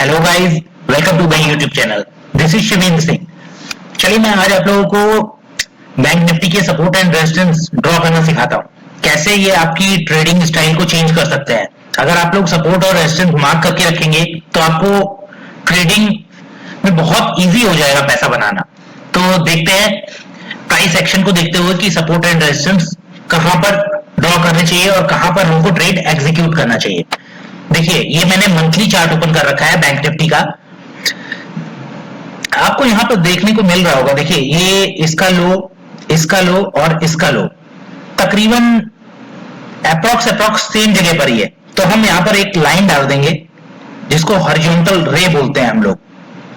Hello guys, welcome to my YouTube channel. This is Shivendra Singh. चलिए मैं आज आप लोगों को बैंक निफ्टी के सपोर्ट एंड रेजिस्टेंस ड्रॉ करना सिखाता हूँ। कैसे ये आपकी ट्रेडिंग स्टाइल को चेंज कर सकते हैं। अगर आप लोग सपोर्ट और रेजिस्टेंस मार्क करके रखेंगे तो आपको ट्रेडिंग में बहुत इजी हो जाएगा पैसा बनाना। तो देखते हैं प्राइस एक्शन को देखते हुए कि सपोर्ट एंड रेजिस्टेंस कहां पर ड्रॉ करने चाहिए और कहां पर हमको ट्रेड एग्जीक्यूट करना चाहिए। देखिए ये मैंने मंथली चार्ट ओपन कर रखा है बैंक निफ्टी का। आपको यहां पर देखने को मिल रहा होगा, देखिए ये इसका लो और इसका लो तकरीबन अप्रॉक्स सेम जगह पर ही है। तो हम यहां पर एक लाइन डाल देंगे जिसको हॉरिजॉन्टल रे बोलते हैं हम लोग।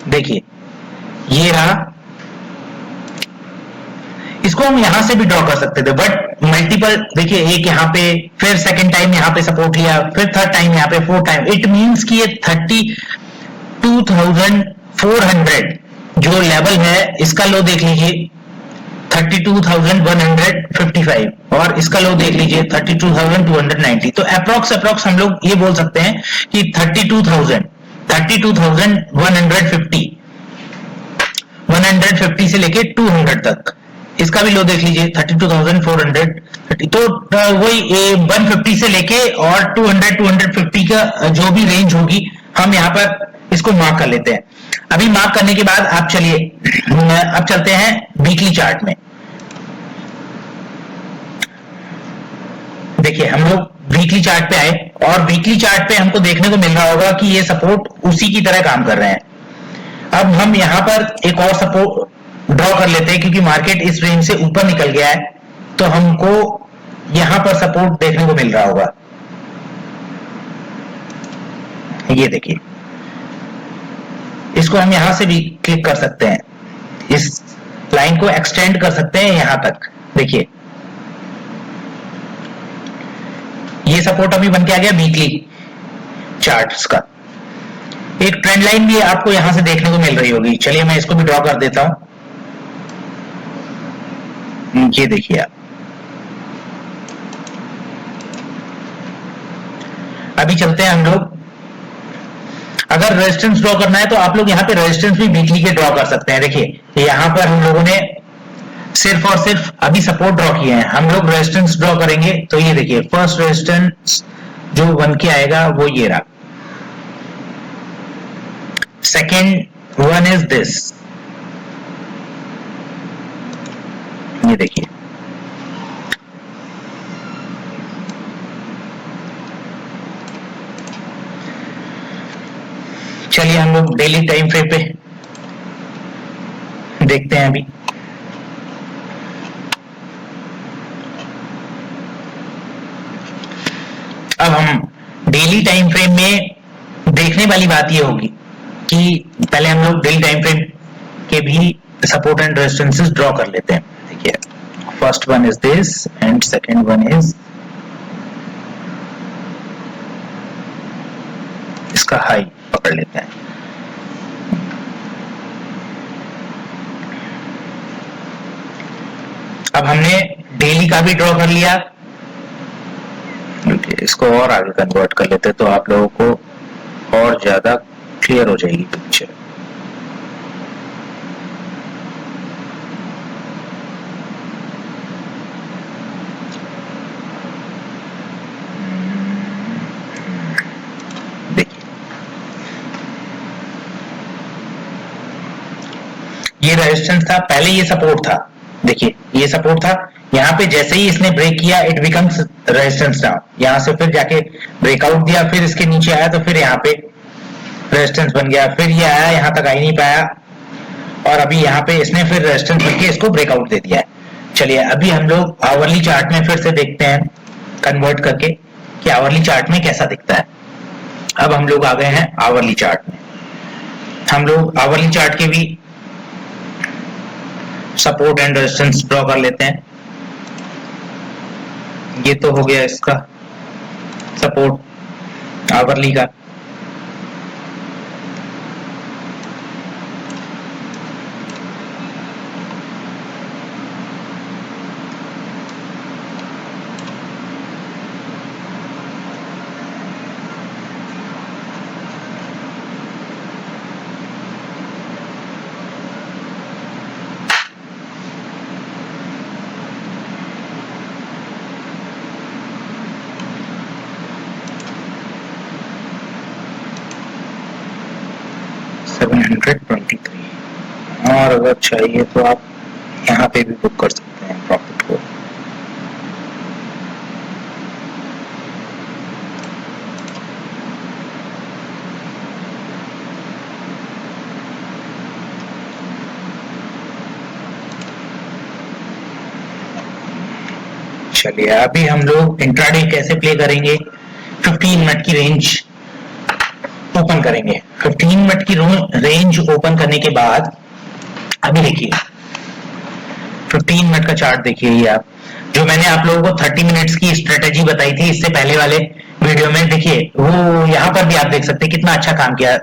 देखिए ये रहा, इसको हम यहां से भी ड्रॉ कर सकते थे बट मल्टीपल, देखिए एक यहां पे, फिर सेकंड टाइम यहां पे सपोर्ट लिया, फिर थर्ड टाइम यहां पे, फोर्थ टाइम। इट मींस कि ये 32,400 जो लेवल है, इसका लो देख लीजिए 32,155 और इसका लो देख लीजिए 32,290। तो अप्रॉक्स हम लोग ये बोल सकते हैं कि 32,150 से लेके 200 तक। इसका भी लो देख लीजिए 32,430। तो वही 150 से लेके और 250 का जो भी रेंज होगी हम यहाँ पर इसको मार्क कर लेते हैं। अभी मार्क करने के बाद आप चलिए अब चलते हैं वीकली चार्ट में। देखिए हम लोग वीकली चार्ट पे आए और वीकली चार्ट पे हमको देखने को मिल रहा होगा कि ये सपोर्ट उसी की तरह काम कर रहे हैं। अब हम यहां पर एक और सपोर्ट ड्रॉ कर लेते हैं क्योंकि मार्केट इस रेंज से ऊपर निकल गया है, तो हमको यहां पर सपोर्ट देखने को मिल रहा होगा। ये देखिए, इसको हम यहां से भी क्लिक कर सकते हैं, इस लाइन को एक्सटेंड कर सकते हैं यहां तक। देखिए ये सपोर्ट अभी बन के आ गया वीकली चार्ट्स का। एक ट्रेंड लाइन भी आपको यहां से देखने को मिल रही होगी। चलिए मैं इसको भी ड्रॉ कर देता हूं। ये देखिए आप, अभी चलते हैं हम लोग। अगर रेजिस्टेंस ड्रॉ करना है तो आप लोग यहाँ पे रेजिस्टेंस भी वीकली के ड्रॉ कर सकते हैं। देखिए यहाँ पर हम लोगों ने सिर्फ और सिर्फ अभी सपोर्ट ड्रॉ किए हैं, हम लोग रेजिस्टेंस ड्रॉ करेंगे तो ये देखिए फर्स्ट रेजिस्टेंस जो बन के आएगा वो ये रहा। सेकेंड वन इज दिस, ये देखिए। चलिए हम लोग डेली टाइम फ्रेम पे देखते हैं अभी। अब हम डेली टाइम फ्रेम में देखने वाली बात ये होगी कि पहले हम लोग डेली टाइम फ्रेम के भी सपोर्ट एंड रेजिस्टेंसेस ड्रॉ कर लेते हैं। देखिए first one is this and second one is इसका हाई पकड़ लेते हैं। अब हमने डेली का भी ड्रॉ कर लिया, इसको और आगे कन्वर्ट कर लेते तो आप लोगों को और ज्यादा क्लियर हो जाएगी पिक्चर। देखिए ये रेजिस्टेंस था, पहले ये सपोर्ट था। देखिए ये सपोर्ट था, यहाँ पे जैसे ही इसने ब्रेक किया इट बिकम्स रेजिस्टेंस डाउन। यहाँ से फिर जाके ब्रेकआउट दिया, फिर इसके नीचे आया तो फिर यहाँ पे रेजिस्टेंस बन गया, फिर ये आया यहाँ तक आ ही नहीं पाया और अभी यहाँ पे इसने फिर रेजिस्टेंस बन के इसको ब्रेकआउट दे दिया है। चलिए अभी हम लोग आवरली चार्ट में फिर से देखते हैं कन्वर्ट करके कि आवरली चार्ट में कैसा दिखता है। अब हम लोग आ गए हैं आवरली चार्ट में। हम लोग आवरली चार्ट के भी सपोर्ट एंड रेजिस्टेंस ड्रॉ कर लेते हैं। ये तो हो गया इसका सपोर्ट आवरली का। 723 और अगर चाहिए तो आप यहाँ पे भी बुक कर सकते हैं प्रॉफिट को। चलिए अभी हम लोग इंट्राडे कैसे प्ले करेंगे। 15 मिनट की रेंज ओपन करेंगे। 15 मिनट की रेंज ओपन करने के बाद अभी देखिए 15 मिनट का चार्ट देखिए। ये आप जो मैंने आप लोगों को 30 मिनट्स की स्ट्रेटेजी बताई थी इससे पहले वाले वीडियो में, देखिए वो यहाँ पर भी आप देख सकते हैं कितना अच्छा काम किया।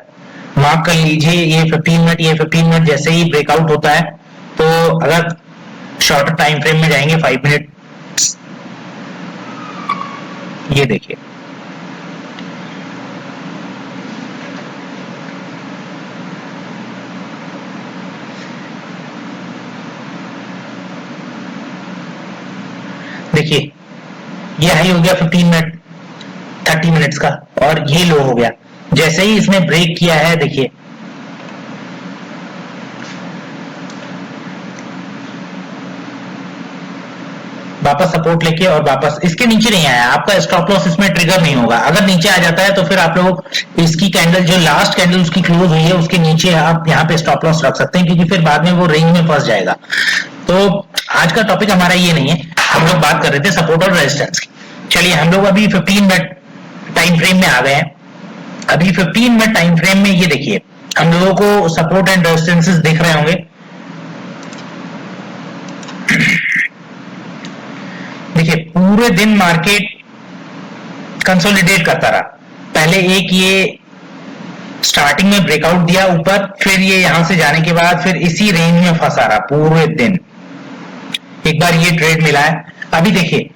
मार्क कर लीजिए ये 15 मिनट, ये 15 मिनट जैसे ही ब्रेकआउट होता है तो अगर शॉर्टर टाइम फ्रेम में जाएंगे 5 मिनट, ये देखिए देखिए ये हाई हो गया 15 मिनट 30 मिनट्स का और ये लो हो गया। जैसे ही इसने ब्रेक किया है देखिए वापस सपोर्ट लेके और वापस इसके नीचे नहीं आया, आपका स्टॉप लॉस इसमें ट्रिगर नहीं होगा। अगर नीचे आ जाता है तो फिर आप लोग इसकी कैंडल जो लास्ट कैंडल उसकी क्लोज हुई है उसके नीचे आप यहाँ पे स्टॉप लॉस रख सकते हैं क्योंकि फिर बाद में वो रेंज में फंस जाएगा। तो आज का टॉपिक हमारा ये नहीं है, हम लोग बात कर रहे थे सपोर्ट और रेजिस्टेंस की। चलिए हम लोग अभी 15 मिनट टाइम फ्रेम में आ गए हैं। अभी 15 मिनट टाइम फ्रेम में ये देखिए हम लोगों को सपोर्ट एंड रेजिस्टेंसेस दिख रहे होंगे। देखिए पूरे दिन मार्केट कंसोलिडेट करता रहा। पहले एक ये स्टार्टिंग में ब्रेकआउट दिया ऊपर, फिर ये यहां से जाने के बाद फिर इसी रेंज में फंसा रहा पूरे दिन। एक बार ये ट्रेड मिला है। अभी देखिए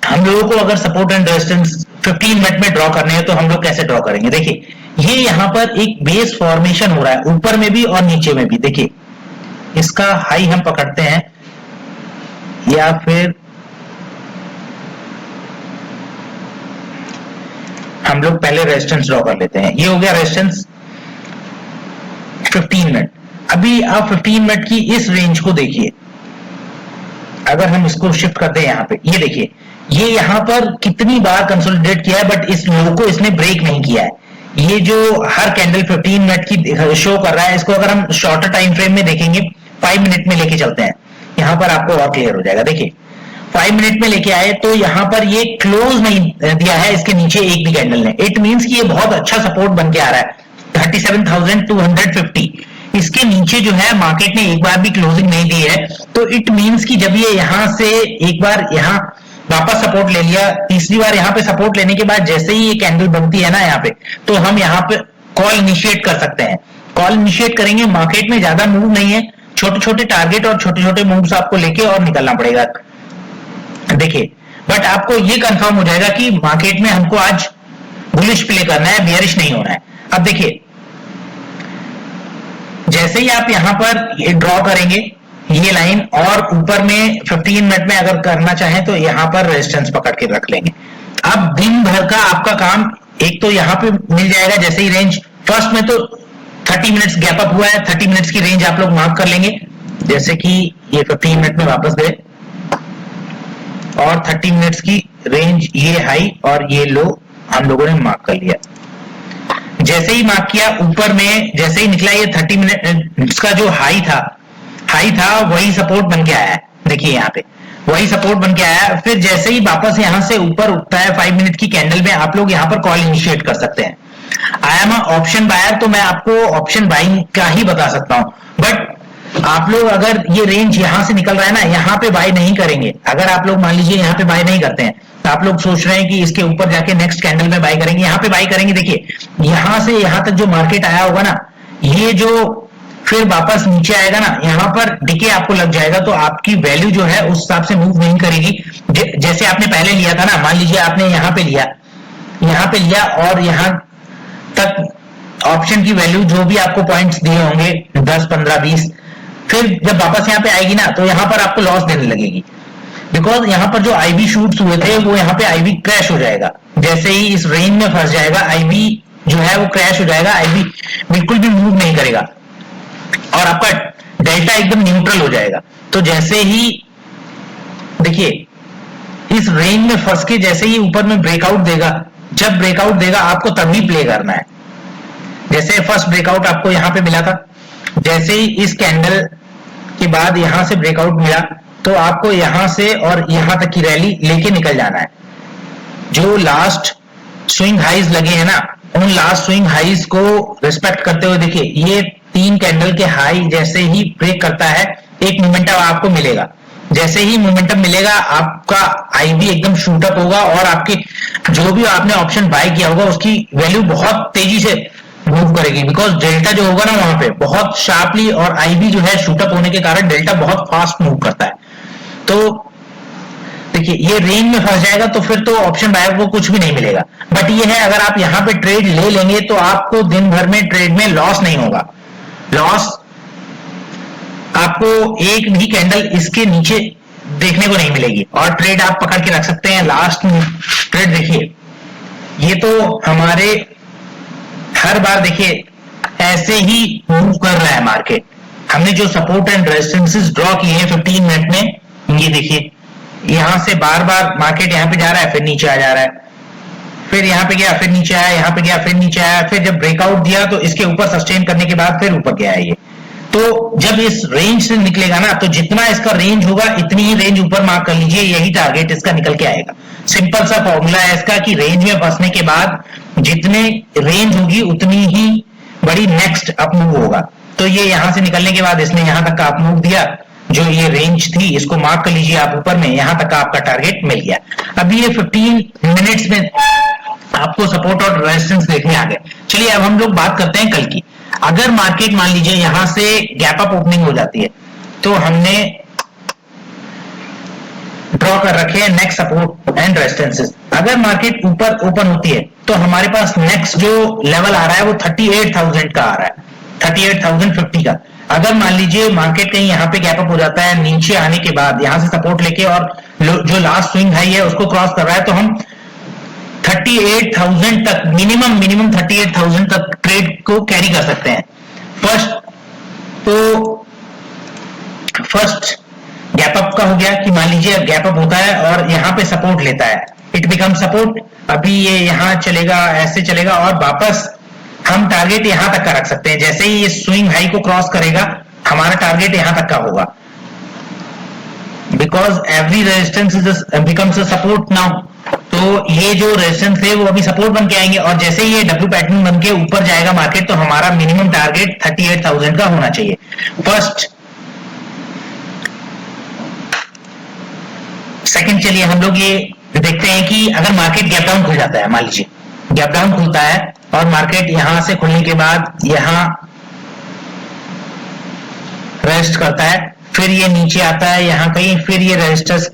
हम लोगों को अगर सपोर्ट एंड रेजिस्टेंस 15 मिनट में ड्रॉ करने हैं तो हम लोग कैसे ड्रॉ करेंगे। देखिए ये यहां पर एक बेस फॉर्मेशन हो रहा है ऊपर में भी और नीचे में भी। देखिए इसका हाई हम पकड़ते हैं या फिर हम लोग पहले रेजिस्टेंस ड्रॉ कर लेते हैं। ये हो गया रेजिस्टेंस 15 मिनट। अभी आप 15 मिनट की इस रेंज को देखिए, अगर हम इसको शिफ्ट कर दें यहाँ पे, ये देखिए ये यहाँ पर कितनी बार कंसोलिडेट किया है बट इस लो को इसने ब्रेक नहीं किया है। ये जो हर कैंडल 15 मिनट की शो कर रहा है इसको अगर हम शॉर्टर टाइम फ्रेम में देखेंगे 5 मिनट में लेके चलते हैं, यहाँ पर आपको और क्लियर हो जाएगा। देखिए 5 मिनट में लेके आए तो यहाँ पर ये क्लोज नहीं दिया है इसके नीचे एक भी कैंडल ने। इट मींस कि ये बहुत अच्छा सपोर्ट बन के आ रहा है 37,250। इसके नीचे जो है मार्केट ने एक बार भी क्लोजिंग नहीं दी है, तो इट मींस कि जब ये यहां से एक बार यहां वापस सपोर्ट ले लिया, तीसरी बार यहां पे सपोर्ट लेने के बाद जैसे ही ये कैंडल बनती है ना यहाँ पे, तो हम यहाँ पे कॉल इनिशिएट कर सकते हैं। कॉल इनिशिएट करेंगे, मार्केट में ज्यादा मूव नहीं है, छोटे छोटे टारगेट और छोटे छोटे मूव्स आपको लेके और निकलना पड़ेगा। देखिए बट आपको ये कंफर्म हो जाएगा कि मार्केट में हमको आज बुलिश प्ले करना है, बियरिश नहीं होना है। अब देखिए जैसे ही आप यहां पर ये ड्रॉ करेंगे ये लाइन और ऊपर में 15 मिनट में अगर करना चाहें तो यहां पर रेजिस्टेंस पकड़ के रख लेंगे। अब दिन भर का आपका काम एक तो यहां पे मिल जाएगा, जैसे ही रेंज फर्स्ट में तो 30 मिनट्स गैप अप हुआ है, 30 मिनट्स की रेंज आप लोग मार्क कर लेंगे। जैसे कि ये 15 मिनट में वापस गए और 30 मिनट्स की रेंज ये हाई और ये लो हम लोगों ने मार्क कर लिया। जैसे ही मार्क किया ऊपर में जैसे ही निकला ये 30 मिनट्स का जो हाई था वही सपोर्ट बन के आया है। देखिए यहाँ पे वही सपोर्ट बन के आया। फिर जैसे ही वापस यहां से ऊपर उठता है 5 मिनट की कैंडल में, आप लोग यहाँ पर कॉल इनिशिएट कर सकते हैं। आई एम ऑप्शन बायर, तो मैं आपको ऑप्शन बाइंग का ही बता सकता हूं, बट आप लोग अगर ये रेंज यहां से निकल रहा है ना, यहाँ पे बाय नहीं करेंगे। अगर आप लोग मान लीजिए यहाँ पे बाय नहीं करते हैं तो आप लोग सोच रहे हैं कि इसके ऊपर जाके नेक्स्ट कैंडल में बाय करेंगे, यहाँ पे बाय करेंगे। देखिए यहां से यहां तक जो मार्केट आया होगा ना, ये जो फिर वापस नीचे आएगा ना, यहाँ पर डिके आपको लग जाएगा, तो आपकी वैल्यू जो है उस हिसाब से मूव नहीं करेगी। जैसे आपने पहले लिया था ना, मान लीजिए आपने यहाँ पे लिया और यहाँ तक ऑप्शन की वैल्यू जो भी आपको पॉइंट्स दिए होंगे 10, 15, 20, फिर जब वापस यहाँ पे आएगी ना तो यहाँ पर आपको लॉस देने लगेगी, बिकॉज यहाँ पर जो आईवी शूट्स हुए थे वो यहाँ पे आईवी क्रैश हो जाएगा। जैसे ही इस रेंज में फंस जाएगा आईवी जो है वो क्रैश हो जाएगा, आईबी बिल्कुल भी मूव नहीं करेगा और आपका डेल्टा एकदम न्यूट्रल हो जाएगा। तो जैसे ही देखिए इस रेंज में फंस के जैसे ही ऊपर में ब्रेकआउट देगा, जब ब्रेकआउट देगा आपको तभी प्ले करना है। जैसे फर्स्ट ब्रेकआउट आपको यहां पे मिला था, जैसे ही इस कैंडल के बाद यहां से ब्रेकआउट मिला तो आपको यहां से और यहां तक की रैली लेके निकल जाना है। जो लास्ट स्विंग हाइज लगे हैं ना, उन लास्ट स्विंग हाइज को रिस्पेक्ट करते हुए देखिए ये 3 कैंडल के हाई जैसे ही ब्रेक करता है एक मोमेंटम आपको मिलेगा। जैसे ही मोमेंटम मिलेगा आपका आईबी एकदम शूट अप होगा और आपके जो भी आपने ऑप्शन बाय किया होगा उसकी वैल्यू बहुत तेजी से मूव करेगी, बिकॉज डेल्टा जो होगा ना वहां पे बहुत शार्पली, और आईबी जो है शूट अप होने के कारण डेल्टा बहुत फास्ट मूव करता है। तो देखिए ये रेंज में फंस जाएगा तो फिर तो ऑप्शन बायर को कुछ भी नहीं मिलेगा। बट ये है अगर आप यहां पे ट्रेड ले लेंगे तो आपको दिन भर में ट्रेड में लॉस नहीं होगा। लॉस आपको एक भी कैंडल इसके नीचे देखने को नहीं मिलेगी और ट्रेड आप पकड़ के रख सकते हैं। लास्ट ट्रेड देखिए ये तो हमारे हर बार देखिए ऐसे ही मूव कर रहा है मार्केट। हमने जो सपोर्ट एंड रेजिस्टेंसेस ड्रॉ किए हैं 15 मिनट में, ये देखिए यहां से बार बार मार्केट यहां पे जा रहा है, फिर नीचे आ जा रहा है, फिर यहां पे गया, फिर नीचे आया, यहां पे गया, फिर नीचे आया, फिर जब ब्रेकआउट दिया तो इसके ऊपर सस्टेन करने के बाद फिर ऊपर गया है ये। तो जब इस रेंज से निकलेगा ना तो जितना इसका रेंज होगा इतनी ही रेंज ऊपर मार्क कर लीजिए, यही टारगेट इसका निकल के आएगा। सिंपल सा फॉर्मूला है इसका कि रेंज में फंसने के बाद जितने रेंज होगी उतनी ही बड़ी नेक्स्ट अप मूव होगा। तो ये यहां से निकलने के बाद इसने यहां तक का अप मूव दिया, जो ये रेंज थी इसको मार्क कर लीजिए आप ऊपर में, यहां तक का आपका टारगेट मिल गया। अभी ये 15 मिनट्स में आपको सपोर्ट और रेजिस्टेंस देखने आ गए। चलिए अब हम लोग बात करते हैं कल की। अगर मार्केट मान लीजिए यहां से गैप अप ओपनिंग हो जाती है तो हमने ड्रॉ कर रखे हैं नेक्स्ट सपोर्ट एंड रेजिस्टेंसेस। अगर मार्केट ऊपर ओपन होती है तो हमारे पास नेक्स्ट जो लेवल आ रहा है वो 38,000 का आ रहा है, 38,050 का। अगर मान लीजिए मार्केट कहीं यहाँ पे गैप अप हो जाता है नीचे आने के बाद यहां से सपोर्ट लेके और जो लास्ट स्विंग हाई है उसको क्रॉस कर रहा है तो हम 38,000 तक मिनिमम 38,000 तक ट्रेड को कैरी कर सकते हैं। फर्स्ट गैप अप का हो गया कि मान लीजिए गैप अप होता है और यहां पे सपोर्ट लेता है, इट बिकम सपोर्ट। अभी ये यहां चलेगा, ऐसे चलेगा और वापस हम टारगेट यहां तक का रख सकते हैं। जैसे ही ये स्विंग हाई को क्रॉस करेगा हमारा टारगेट यहां तक का होगा, because every resistance becomes a support now. तो ये जो रेजिस्टेंस है वो अभी सपोर्ट बन के आएंगे और जैसे ही ये डब्ल्यू पैटर्न बन के ऊपर जाएगा मार्केट तो हमारा मिनिमम टारगेट 38,000 का होना चाहिए। फर्स्ट सेकंड चलिए हम लोग ये देखते हैं कि अगर मार्केट गैप डाउन खुल जाता है, मान लीजिए गैप डाउन खुलता है और मार्केट यहां से खुलने के बाद यहां रेस्ट करता है, फिर ये नीचे आता है यहां कहीं, फिर ये रेजिस्टेंस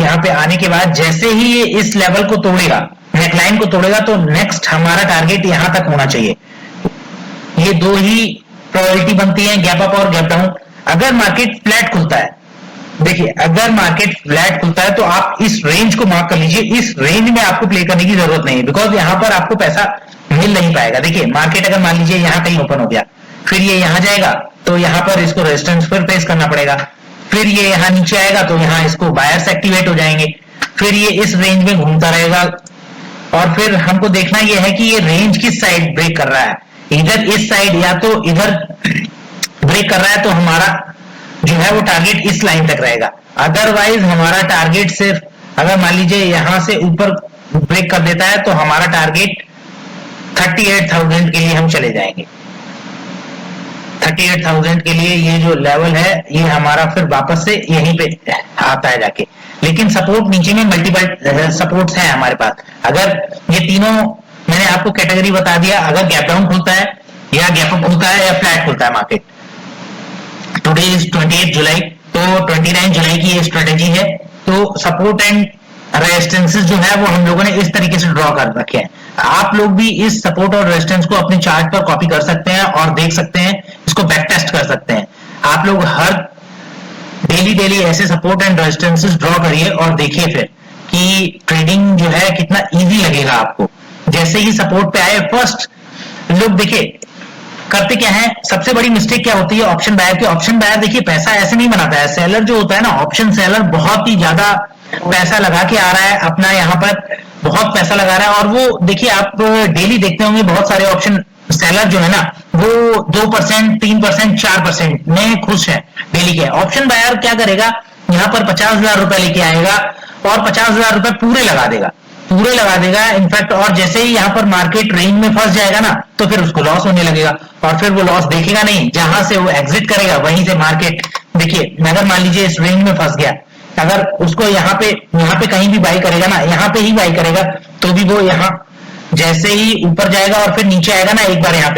यहां पे आने के बाद जैसे ही ये इस लेवल को तोड़ेगा, नेकलाइन को तोड़ेगा, तो नेक्स्ट हमारा टारगेट यहां तक होना चाहिए। ये दो ही प्रोबेबिलिटी बनती है, गैप अप और गैप डाउन। अगर मार्केट फ्लैट खुलता है, देखिए अगर मार्केट फ्लैट खुलता है तो आप इस रेंज को मार्क कर लीजिए। इस रेंज में आपको प्ले करने की जरूरत नहीं है, बिकॉज यहां पर आपको पैसा मिल नहीं पाएगा। देखिए मार्केट अगर मान लीजिए यहां कहीं ओपन हो गया, फिर ये यहां जाएगा तो यहां पर इसको रेजिस्टेंस पर फेस करना पड़ेगा, फिर ये यहां नीचे आएगा तो यहां इसको बायर्स एक्टिवेट हो जाएंगे, फिर ये इस रेंज में घूमता रहेगा और फिर हमको देखना यह है कि ये रेंज किस साइड ब्रेक कर रहा है, इधर इस साइड या तो इधर ब्रेक कर रहा है तो हमारा जो है वो टारगेट इस लाइन तक रहेगा। अदरवाइज हमारा टारगेट सिर्फ अगर मान लीजिए यहां से ऊपर ब्रेक कर देता है तो हमारा टारगेट 38,000 के लिए हम चले जाएंगे। 38,000 के लिए ये जो लेवल है ये हमारा फिर वापस से यहीं पे आता है जाके। लेकिन सपोर्ट नीचे में मल्टीपल सपोर्ट्स हैं हमारे पास। अगर ये तीनों मैंने आपको कैटेगरी बता दिया, अगर गैप डाउन खुलता है या गैप अप खुलता है या फ्लैट खुलता है मार्केट। टुडे इज 28 जुलाई, तो 29 जुलाई की ये स्ट्रेटेजी है। तो सपोर्ट एंड रेजिस्टेंसेस जो है वो हम लोगों ने इस तरीके से ड्रॉ कर रखे हैं। आप लोग भी इस सपोर्ट और रेजिस्टेंस को अपने चार्ट पर कॉपी कर सकते हैं और देख सकते हैं, इसको बैक टेस्ट कर सकते हैं। आप लोग हर डेली ऐसे सपोर्ट एंड रेजिस्टेंसेस ड्रॉ करिए और देखिए फिर कि ट्रेडिंग जो है कितना इजी लगेगा आपको। जैसे ही सपोर्ट पे आए, फर्स्ट लोग देखिए करते क्या है, सबसे बड़ी मिस्टेक क्या होती है ऑप्शन बायर की। ऑप्शन बायर देखिए पैसा ऐसे नहीं बनाता है, सेलर जो होता है ना, ऑप्शन सेलर बहुत ही ज्यादा पैसा लगा के आ रहा है अपना, यहाँ पर बहुत पैसा लगा रहा है। और वो देखिए आप डेली देखते होंगे बहुत सारे ऑप्शन सेलर जो है ना, वो 2%, 3%, 4% में खुश है डेली के। ऑप्शन बायर क्या करेगा, यहाँ पर 50,000 रुपए लेके आएगा और 50,000 रुपए पूरे लगा देगा इनफैक्ट। और जैसे ही यहाँ पर मार्केट रेंज में फंस जाएगा ना, तो फिर उसको लॉस होने लगेगा और फिर वो लॉस देखेगा नहीं, जहां से वो एग्जिट करेगा वहीं से मार्केट देखिए, अगर मान लीजिए इस रेंज में फंस गया, अगर उसको यहाँ पे कहीं भी बाई करेगा ना, यहाँ पे ही बाई करेगा, तो भी वो यहाँ जैसे ही ऊपर जाएगा और फिर नीचे आएगा ना, एक बार यहाँ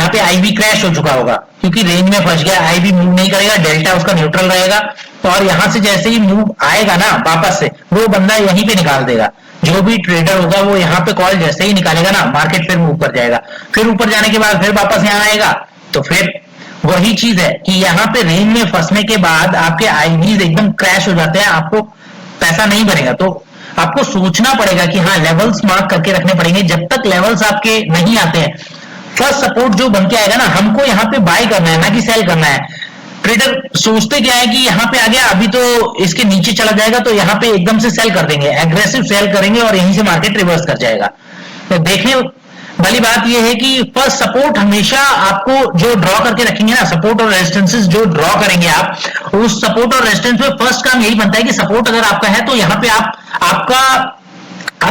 पे आईबी क्रैश हो चुका होगा, क्योंकि रेंज में फंस गया, आईबी मूव नहीं करेगा, डेल्टा उसका न्यूट्रल रहेगा। और यहाँ से जैसे ही मूव आएगा ना वापस से, वो बंदा यहीं पे निकाल देगा। जो भी ट्रेडर होगा वो यहाँ पे कॉल जैसे ही निकालेगा ना, मार्केट फिर ऊपर जाएगा, फिर ऊपर जाने के बाद फिर वापस यहाँ आएगा। तो फिर वही चीज है कि यहाँ पे रेंज में फंसने के बाद आपके आईवीज एकदम क्रैश हो जाते हैं, आपको पैसा नहीं बनेगा। तो आपको सोचना पड़ेगा कि हाँ, लेवल्स मार्क करके रखने पड़ेंगे। जब तक लेवल्स आपके नहीं आते हैं, फर्स्ट सपोर्ट जो बन के आएगा ना, हमको यहाँ पे बाय करना है, ना कि सेल करना है। ट्रेडर सोचते क्या है कि यहाँ पे आ गया, अभी तो इसके नीचे चला जाएगा, तो यहाँ पे एकदम से सेल कर देंगे, एग्रेसिव सेल करेंगे और यहीं से मार्केट रिवर्स कर जाएगा। तो देखने वाली बात यह है कि फर्स्ट सपोर्ट हमेशा आपको जो ड्रॉ करके रखेंगे ना, सपोर्ट और रेजिस्टेंसेस जो ड्रॉ करेंगे आप, उस सपोर्ट और रेजिस्टेंस में फर्स्ट काम यही बनता है कि सपोर्ट अगर आपका है तो यहाँ पे आप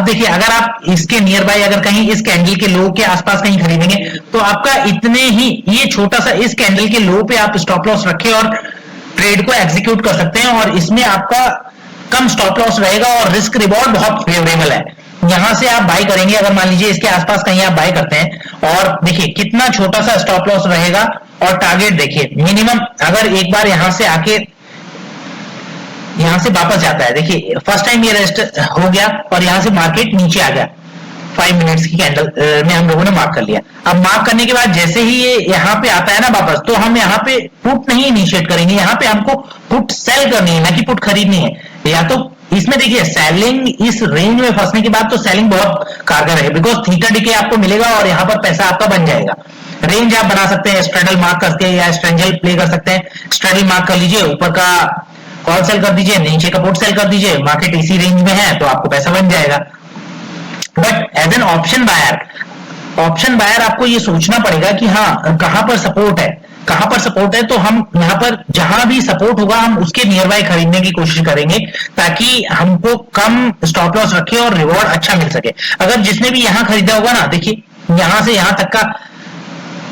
देखिए, अगर आप इसके नियर बाय अगर कहीं इस कैंडल के लो के आसपास कहीं खरीदेंगे, तो आपका इतने ही ये छोटा सा इस कैंडल के लो पे आप स्टॉप लॉस रखें और ट्रेड को एग्जीक्यूट कर सकते हैं, और इसमें आपका कम स्टॉप लॉस रहेगा और रिस्क रिवॉर्ड बहुत फेवरेबल है। यहां से आप बाय करेंगे, अगर मान लीजिए इसके आसपास कहीं आप बाय करते हैं, और देखिए कितना छोटा सा स्टॉप लॉस रहेगा, और टारगेट देखिए मिनिमम, अगर एक बार यहां से आके यहां से वापस जाता है, देखिए फर्स्ट टाइम ये रेस्ट हो गया और यहां से मार्केट नीचे आ गया, 5 मिनट्स की कैंडल में हम लोगों ने मार्क कर लिया। अब मार्क करने के बाद जैसे ही ये यहाँ पे आता है ना वापस, तो हम यहाँ पे पुट नहीं इनिशिएट करेंगे, यहाँ पे हमको पुट सेल करनी है, ना कि पुट खरीदनी है। या तो इसमें देखिए सेलिंग, इस रेंज में फंसने के बाद तो सेलिंग बहुत कारगर है, बिकॉज थीटा डीके आपको मिलेगा और यहाँ पर पैसा आपका बन जाएगा। रेंज आप बना सकते हैं स्ट्रेडल मार्क करके, या स्ट्रेंजल प्ले कर सकते हैं। स्ट्रेडल मार्क कर लीजिए, ऊपर का कॉल सेल कर दीजिए, नीचे का पुट सेल कर दीजिए, मार्केट इसी रेंज में है तो आपको पैसा बन जाएगा। But as an option buyer आपको ये सोचना पड़ेगा कि हाँ, कहां पर सपोर्ट है, तो हम यहाँ पर जहां भी सपोर्ट होगा हम उसके नियर बाय खरीदने की कोशिश करेंगे, ताकि हमको कम स्टॉप लॉस रखे और रिवॉर्ड अच्छा मिल सके। अगर जिसने भी यहां खरीदा होगा ना, देखिए यहां से यहां तक का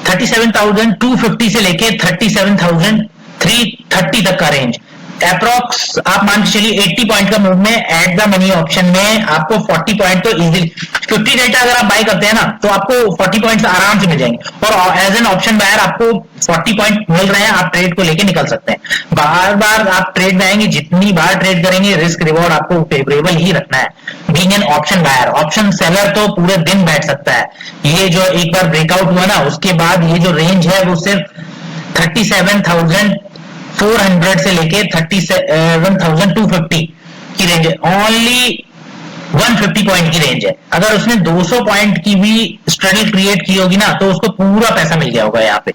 37,250 से लेके 37,330 तक का रेंज, अप्रोक्स आप मान के चलिए 80 पॉइंट का मूव में एट द मनी ऑप्शन में आपको 40 पॉइंट तो इजीली, 50 डेटा अगर आप बाय करते हैं ना, तो आपको 40 पॉइंट्स आराम से मिल जाएंगे। और एज एन ऑप्शन बायर आपको 40 पॉइंट मिल रहे हैं, आप ट्रेड को लेके निकल सकते हैं। बार बार आप ट्रेड में आएंगे, जितनी बार ट्रेड करेंगे रिस्क रिवॉर्ड आपको फेवरेबल ही रखना है। Being an option buyer, option seller तो पूरे दिन बैठ सकता है। ये जो एक बार ब्रेकआउट हुआ ना, उसके बाद ये जो रेंज है वो सिर्फ 37,400 से लेके 37,250 की रेंज है, ओनली 150 पॉइंट की रेंज है। अगर उसने 200 पॉइंट की भी स्ट्रेडल क्रिएट की होगी ना, तो उसको पूरा पैसा मिल गया होगा, यहाँ पे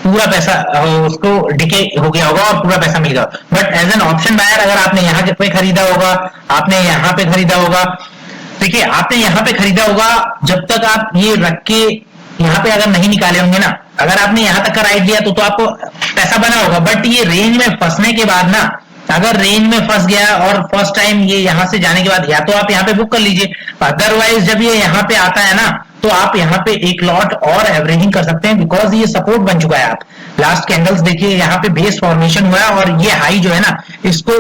पूरा पैसा उसको डिके हो गया होगा और पूरा पैसा मिल गया। But as an option buyer अगर आपने यहाँ पे खरीदा होगा, आपने यहाँ पे खरीदा होगा, देखिए आपने यहाँ पे खरीदा होगा, जब तक आप ये रख के यहाँ पे अगर नहीं निकाले होंगे ना, अगर आपने यहाँ तक का राइट दिया तो आपको पैसा बना होगा। बट ये रेंज में फंसने के बाद ना, अगर रेंज में फंस गया और फर्स्ट टाइम ये यहाँ से जाने के बाद, या तो आप यहाँ पे बुक कर लीजिए, अदरवाइज जब ये यहाँ पे आता है ना, तो आप यहाँ पे एक लॉट और एवरेजिंग कर सकते हैं, बिकॉज ये सपोर्ट बन चुका है। आप लास्ट कैंडल्स देखिए, यहाँ पे बेस फॉर्मेशन हुआ है और ये हाई जो है ना, इसको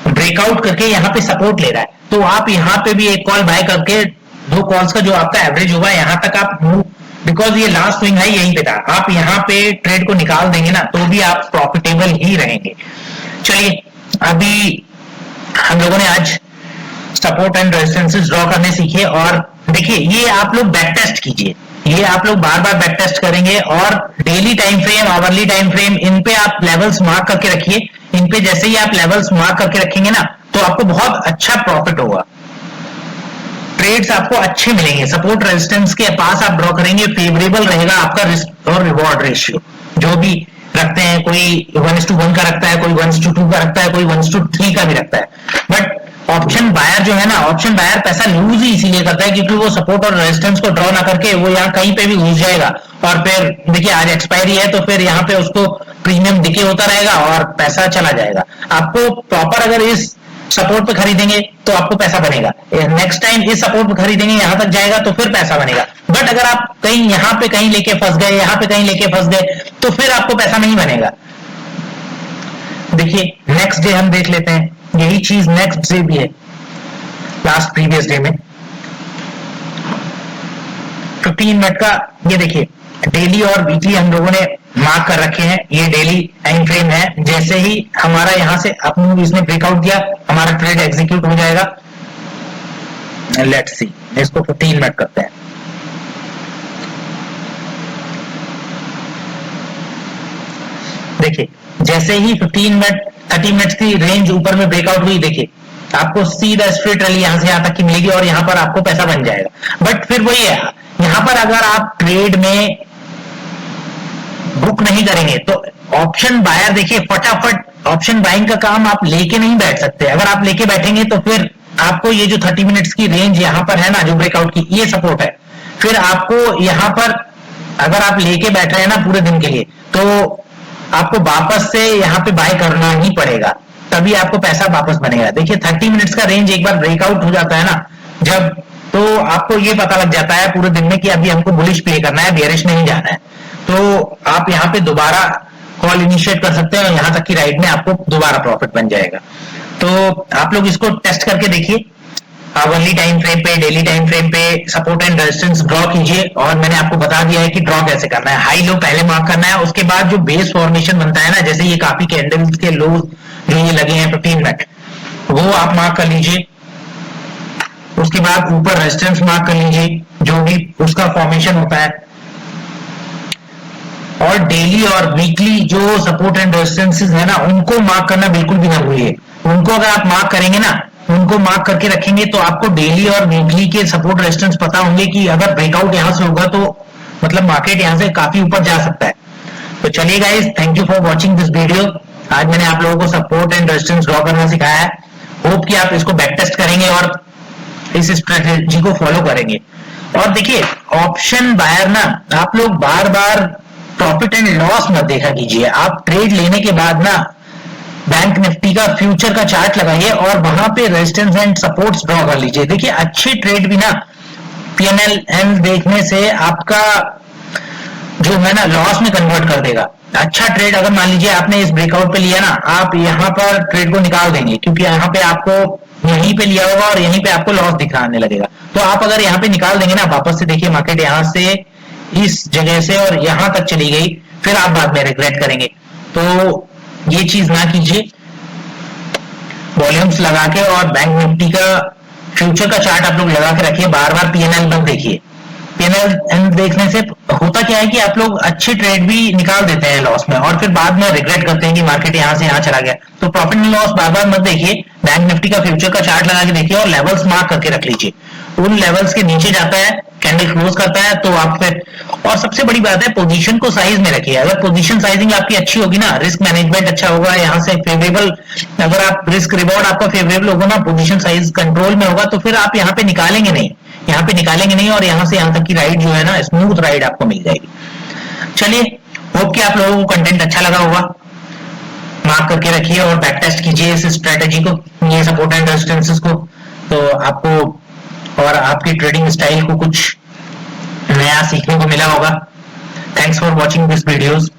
ब्रेकआउट करके यहाँ पे सपोर्ट ले रहा है। तो आप यहाँ पे भी एक कॉल बाय करके 2 कॉल्स का जो आपका एवरेज होगा, यहाँ तक आप मूव, बिकॉज ये लास्ट स्विंग हाई यहीं पे था, आप यहाँ पे ट्रेड को निकाल देंगे ना, तो भी आप प्रॉफिटेबल ही रहेंगे। चलिए, अभी हम लोगों ने आज सपोर्ट एंड रेजिस्टेंसेस ड्रॉ करने सीखे, और देखिए ये आप लोग बैक टेस्ट कीजिए, ये आप लोग बार बार बैक टेस्ट करेंगे, और daily time frame, hourly time frame, इन पे आप लेवल्स मार्क करके रखिए। इन पे जैसे ही आप लेवल्स मार्क करके रखेंगे ना, तो आपको बहुत अच्छा प्रॉफिट होगा। ट्रेड्स आपको अच्छे मिलेंगे। सपोर्ट रेजिस्टेंस के पास आप ड्रॉ करेंगे, फेवरेबल रहेगा आपका रिस्क और रिवॉर्ड रेशियो। जो भी रखते हैं, कोई 1:1 का रखता है, कोई 1:2 का रखता है, कोई 1:3 का भी रखता है। बट ऑप्शन बायर जो है ना, ऑप्शन बायर पैसा लूज ही इसीलिए करता है क्योंकि वो सपोर्ट और रेजिस्टेंस को ड्रॉ ना करके वो यहाँ कहीं पे भी घुस जाएगा, और फिर देखिए आज एक्सपायरी है तो फिर यहाँ पे उसको प्रीमियम डिके होता रहेगा और पैसा चला जाएगा। आपको प्रॉपर अगर इस सपोर्ट पे खरीदेंगे तो आपको पैसा बनेगा, नेक्स्ट टाइम इस सपोर्ट पे खरीदेंगे यहां तक जाएगा तो फिर पैसा बनेगा। बट अगर आप कहीं यहाँ पे कहीं लेके फंस गए, यहाँ पे कहीं लेके फंस गए, तो फिर आपको पैसा नहीं बनेगा। देखिए नेक्स्ट डे हम देख लेते हैं, यही चीज नेक्स्ट डे भी है, लास्ट प्रीवियस डे में 15 मिनट का। ये देखिए डेली और वीकली हम लोगों ने मार्क कर रखे हैं, ये डेली टाइम फ्रेम है। जैसे ही हमारा यहां से अपनी इसने ब्रेकआउट दिया, हमारा ट्रेड एग्जीक्यूट हो जाएगा। लेट्स सी, इसको 15 मिनट करते हैं। देखिए जैसे ही 15 मिनट 30 मिनट्स की रेंज ऊपर में ब्रेकआउट हुई, देखिए आपको सीधा स्ट्रेट रैली यहां से यहां तक की मिलेगी और यहां पर आपको पैसा बन जाएगा। बट फिर वही है, यहां पर अगर आप ट्रेड में बुक नहीं करेंगे तो ऑप्शन बायर देखिए फटाफट ऑप्शन बाइंग का काम आप लेके नहीं बैठ सकते। अगर आप लेके बैठेंगे तो फिर आपको ये जो 30 मिनट्स की रेंज यहां पर है ना, जो ब्रेकआउट की ये सपोर्ट है, फिर आपको यहां पर अगर आप लेके बैठ रहे हैं ना पूरे दिन के लिए, तो आपको वापस से यहाँ पे बाय करना ही पड़ेगा, तभी आपको पैसा वापस बनेगा। देखिए 30 मिनट्स का रेंज एक बार ब्रेकआउट हो जाता है ना जब, तो आपको ये पता लग जाता है पूरे दिन में कि अभी हमको बुलिश प्ले करना है, बेयरिश नहीं जाना है। तो आप यहाँ पे दोबारा कॉल इनिशिएट कर सकते हैं और यहाँ तक की राइट में आपको दोबारा प्रॉफिट बन जाएगा। तो आप लोग इसको टेस्ट करके देखिए, आवरली टाइम फ्रेम पे, डेली टाइम फ्रेम पे सपोर्ट एंड रेजिस्टेंस ड्रॉ कीजिए। और मैंने आपको बता दिया है कि ड्रॉ कैसे करना है। हाई लो पहले मार्क करना है, उसके बाद जो बेस फॉर्मेशन बनता है ना, जैसे ये काफी कैंडल्स के लो जो ये लगे हैं 15 मिनट, वो आप मार्क कर लीजिए। उसके बाद ऊपर रेजिस्टेंस मार्क कर लीजिए, जो भी उसका फॉर्मेशन होता है। और डेली और वीकली जो सपोर्ट एंड रेजिस्टेंसेस है ना, उनको मार्क करना बिल्कुल भी ना भूलिए। उनको अगर आप मार्क करेंगे ना, उनको मार्क करके रखेंगे तो आपको डेली और वीकली के सपोर्ट रेजिस्टेंस पता होंगे कि अगर ब्रेकआउट यहां से होगा तो मतलब मार्केट यहां से काफी ऊपर जा सकता है। तो चलिए guys, thank you for watching this video. आज मैंने आप लोगों को सपोर्ट एंड रेजिस्टेंस ड्रॉ करना सिखाया है। होप कि आप इसको बैक टेस्ट करेंगे और इस स्ट्रेटेजी को फॉलो करेंगे। और देखिए ऑप्शन बायर ना, आप लोग बार बार प्रॉफिट एंड लॉस मत देखा कीजिए। आप ट्रेड लेने के बाद ना बैंक निफ्टी का फ्यूचर का चार्ट लगाइए और वहां पे रेजिस्टेंस एंड सपोर्ट्स ड्रॉ कर लीजिए। देखिए अच्छे ट्रेड भी ना पीएनएल देखने से आपका जो है ना लॉस में कन्वर्ट कर देगा। अच्छा ट्रेड अगर मान लीजिए आपने इस ब्रेकआउट पे लिया ना, आप यहाँ पर ट्रेड को निकाल देंगे क्योंकि यहाँ पे आपको यहीं पे लिया होगा और यहीं पे आपको लॉस दिखाने लगेगा। तो आप अगर यहाँ पे निकाल देंगे ना वापस से, देखिए मार्केट यहाँ से इस जगह से और यहां तक चली गई, फिर आप बाद में रिग्रेट करेंगे। तो ये चीज ना कीजिए। वॉल्यूम्स लगा के और बैंक निफ्टी का फ्यूचर का चार्ट आप लोग लगा के रखिए, बार बार पीएनएल मत देखिए। पीएनएल देखने से होता क्या है कि आप लोग अच्छे ट्रेड भी निकाल देते हैं लॉस में और फिर बाद में रिग्रेट करते हैं कि मार्केट यहां से यहां चला गया। तो प्रॉफिट एंड लॉस बार बार मत देखिए, बैंक निफ्टी का फ्यूचर का चार्ट लगा के देखिए और लेवल्स मार्क करके रख लीजिए। उन लेवल्स के नीचे जाता है, कैंडल क्लोज करता है तो आप फिर, और सबसे बड़ी बात है पोजीशन को साइज में रखिए। अगर पोजीशन साइजिंग आपकी अच्छी होगी ना, रिस्क मैनेजमेंट अच्छा होगा, यहाँ से फेवरेबल, अगर आप रिस्क रिवॉर्ड आपका फेवरेबल होगा ना, पोजीशन साइज कंट्रोल में होगा, तो फिर आप यहाँ पे निकालेंगे नहीं, यहाँ पे निकालेंगे नहीं और यहाँ से यहाँ तक की राइड जो है ना स्मूथ राइड आपको मिल जाएगी। चलिए, होप कि आप लोगों को कंटेंट अच्छा लगा होगा। मार्क करके रखिए और बैक टेस्ट कीजिए इस स्ट्रेटेजी को, ये सपोर्ट एंड रेजिस्टेंसेस को, तो आपको और आपकी ट्रेडिंग स्टाइल को कुछ नया सीखने को मिला होगा। Thanks for watching this videos.